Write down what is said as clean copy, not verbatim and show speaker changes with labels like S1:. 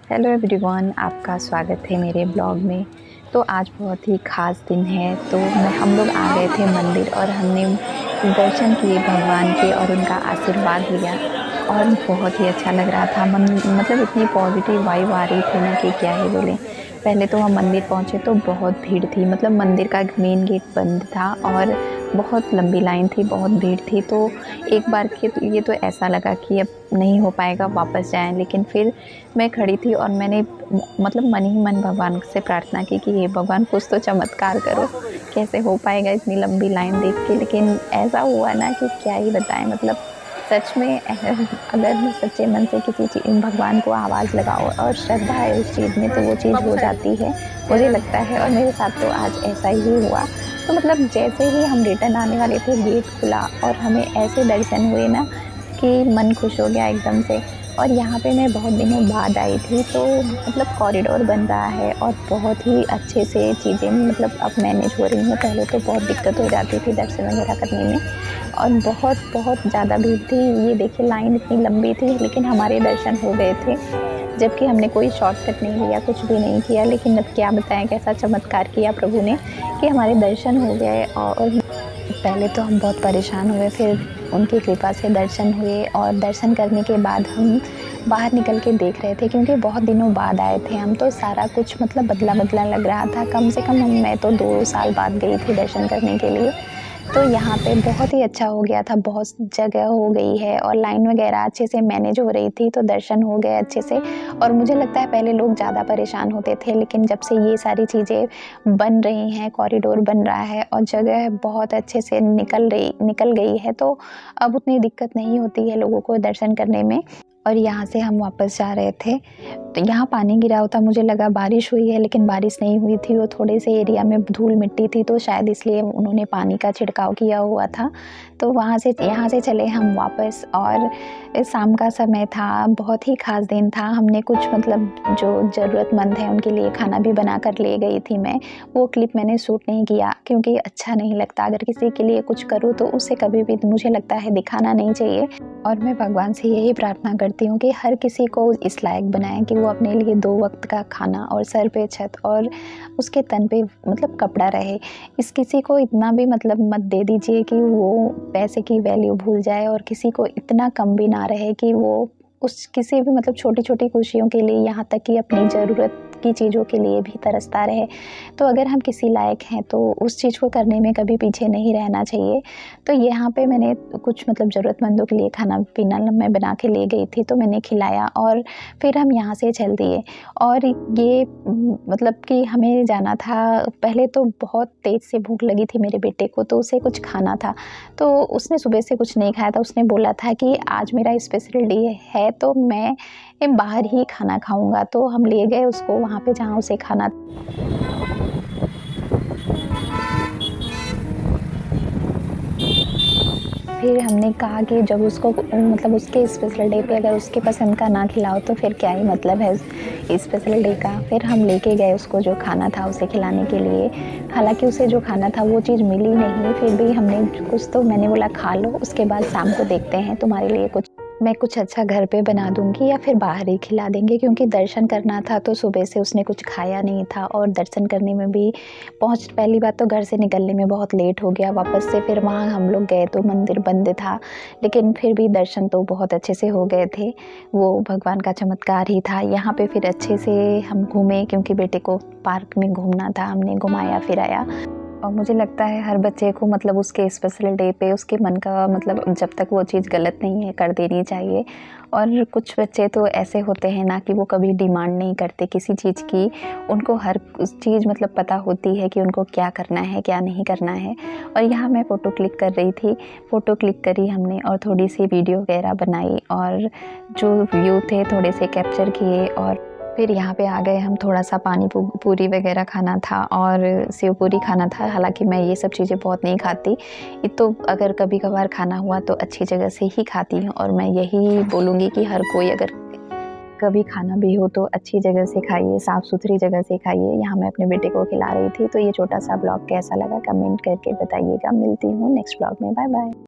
S1: Hello everyone, आपका स्वागत है मेरे ब्लॉग में। तो आज बहुत ही ख़ास दिन है। तो हम लोग आ गए थे मंदिर और हमने दर्शन किए भगवान के और उनका आशीर्वाद लिया और बहुत ही अच्छा लग रहा था। मन मतलब इतनी पॉजिटिव वाइब आ रही थी ना कि क्या ही बोलें। पहले तो हम मंदिर पहुँचे तो बहुत भीड़ थी, मतलब मंदिर का मेन गेट बंद था और बहुत लंबी लाइन थी, बहुत भीड़ थी। तो एक बार के लिए तो ऐसा लगा कि अब नहीं हो पाएगा, वापस जाएँ। लेकिन फिर मैं खड़ी थी और मैंने मतलब मन ही मन भगवान से प्रार्थना की कि हे भगवान, कुछ तो चमत्कार करो, कैसे हो पाएगा इतनी लंबी लाइन देख के। लेकिन ऐसा हुआ ना कि क्या ही बताएँ, मतलब सच में अगर सच्चे मन से किसी चीज़ भगवान को आवाज़ लगाओ और श्रद्धा है उस चीज़ में तो वो चीज़ हो जाती है, मुझे लगता है। और मेरे साथ तो आज ऐसा ही हुआ। तो मतलब जैसे ही हम रिटर्न आने वाले थे, गेट खुला और हमें ऐसे दर्शन हुए ना कि मन खुश हो गया एकदम से। और यहाँ पे मैं बहुत दिनों बाद आई थी, तो मतलब कॉरिडोर बन रहा है और बहुत ही अच्छे से चीज़ें मतलब अब मैनेज हो रही हैं। पहले तो बहुत दिक्कत हो जाती थी दर्शन वगैरह करने में और बहुत ज़्यादा भीड़ थी। ये देखिए लाइन इतनी लंबी थी, लेकिन हमारे दर्शन हो गए थे। जबकि हमने कोई शॉर्टकट नहीं लिया, कुछ भी नहीं किया। लेकिन अब क्या बताएँ, कैसा चमत्कार किया प्रभु ने कि हमारे दर्शन हो गए। और पहले तो हम बहुत परेशान हुए, फिर उनकी कृपा से दर्शन हुए और दर्शन करने के बाद हम बाहर निकल के देख रहे थे, क्योंकि बहुत दिनों बाद आए थे हम, तो सारा कुछ मतलब बदला-बदला लग रहा था। कम से कम मैं तो 2 साल बाद गई थी दर्शन करने के लिए। तो यहाँ पे बहुत ही अच्छा हो गया था, बहुत जगह हो गई है और लाइन वगैरह अच्छे से मैनेज हो रही थी, तो दर्शन हो गए अच्छे से। और मुझे लगता है पहले लोग ज़्यादा परेशान होते थे, लेकिन जब से ये सारी चीज़ें बन रही हैं, कॉरिडोर बन रहा है और जगह बहुत अच्छे से निकल गई है, तो अब उतनी दिक्कत नहीं होती है लोगों को दर्शन करने में। और यहाँ से हम वापस जा रहे थे, तो यहाँ पानी गिरा होता, मुझे लगा बारिश हुई है, लेकिन बारिश नहीं हुई थी। वो थोड़े से एरिया में धूल-मिट्टी थी, तो शायद इसलिए उन्होंने पानी का छिड़काव किया हुआ था। तो वहाँ से यहाँ से चले हम वापस और शाम का समय था, बहुत ही ख़ास दिन था। हमने कुछ मतलब जो ज़रूरतमंद हैं उनके लिए खाना भी बना कर ले गई थी मैं। वो क्लिप मैंने शूट नहीं किया, क्योंकि अच्छा नहीं लगता अगर किसी के लिए कुछ करूँ तो उसे कभी भी मुझे लगता है दिखाना नहीं चाहिए। और मैं भगवान से यही प्रार्थना करती हूँ कि हर किसी को इस लायक बनाएँ कि वो अपने लिए 2 वक़्त का खाना और सर पे छत और उसके तन पे मतलब कपड़ा रहे। इस किसी को इतना भी मतलब मत दे दीजिए कि वो पैसे की वैल्यू भूल जाए, और किसी को इतना कम भी ना रहे कि वो उस किसी भी मतलब छोटी-छोटी खुशियों के लिए, यहाँ तक कि अपनी ज़रूरत की चीज़ों के लिए भी तरसता रहे। तो अगर हम किसी लायक हैं तो उस चीज़ को करने में कभी पीछे नहीं रहना चाहिए। तो यहाँ पे मैंने कुछ मतलब ज़रूरतमंदों के लिए खाना-पीना मैं बना के ले गई थी, तो मैंने खिलाया और फिर हम यहाँ से चल दिए। और ये मतलब कि हमें जाना था, पहले तो बहुत तेज़ से भूख लगी थी मेरे बेटे को, तो उसे कुछ खाना था। तो उसने सुबह से कुछ नहीं खाया था, उसने बोला था कि आज मेरा स्पेशल डे है, तो मैं बाहर ही खाना खाऊँगा। तो हम ले गए उसको वहाँ पे जहाँ उसे खाना। फिर हमने कहा कि जब उसको मतलब उसके स्पेशल डे पे अगर उसके पसंद का ना खिलाओ तो फिर क्या ही मतलब है स्पेशल डे का। फिर हम लेके गए उसको जो खाना था उसे खिलाने के लिए। हालाँकि उसे जो खाना था वो चीज़ मिली नहीं, फिर भी हमने कुछ तो मैंने बोला खा लो, उसके बाद शाम को देखते हैं तुम्हारे लिए कुछ अच्छा घर पे बना दूँगी या फिर बाहर ही खिला देंगे, क्योंकि दर्शन करना था। तो सुबह से उसने कुछ खाया नहीं था और दर्शन करने में भी पहली बात तो घर से निकलने में बहुत लेट हो गया। वापस से फिर वहाँ हम लोग गए तो मंदिर बंद था, लेकिन फिर भी दर्शन तो बहुत अच्छे से हो गए थे। वो भगवान का चमत्कार ही था। यहाँ पे फिर अच्छे से हम घूमे, क्योंकि बेटे को पार्क में घूमना था, हमने घुमाया फिराया। और मुझे लगता है हर बच्चे को मतलब उसके स्पेशल डे पे उसके मन का मतलब जब तक वो चीज़ गलत नहीं है कर देनी चाहिए। और कुछ बच्चे तो ऐसे होते हैं ना कि वो कभी डिमांड नहीं करते किसी चीज़ की, उनको हर उस चीज़ मतलब पता होती है कि उनको क्या करना है क्या नहीं करना है। और यहाँ मैं फ़ोटो क्लिक कर रही थी, फ़ोटो क्लिक करी हमने और थोड़ी सी वीडियो वगैरह बनाई और जो व्यू थे थोड़े से कैप्चर किए। और फिर यहाँ पे आ गए हम, थोड़ा-सा पानी पूरी वग़ैरह खाना था और सेव पूरी खाना था। हालाँकि मैं ये सब चीज़ें बहुत नहीं खाती, ये तो अगर कभी-कभार खाना हुआ तो अच्छी जगह से ही खाती हूँ। और मैं यही बोलूँगी कि हर कोई अगर कभी खाना भी हो तो अच्छी जगह से खाइए, साफ़-सुथरी जगह से खाइए। यहाँ मैं अपने बेटे को खिला रही थी। तो ये छोटा-सा ब्लॉग कैसा लगा कमेंट करके बताइएगा। मिलती हूँ नेक्स्ट ब्लॉग में। बाय-बाय।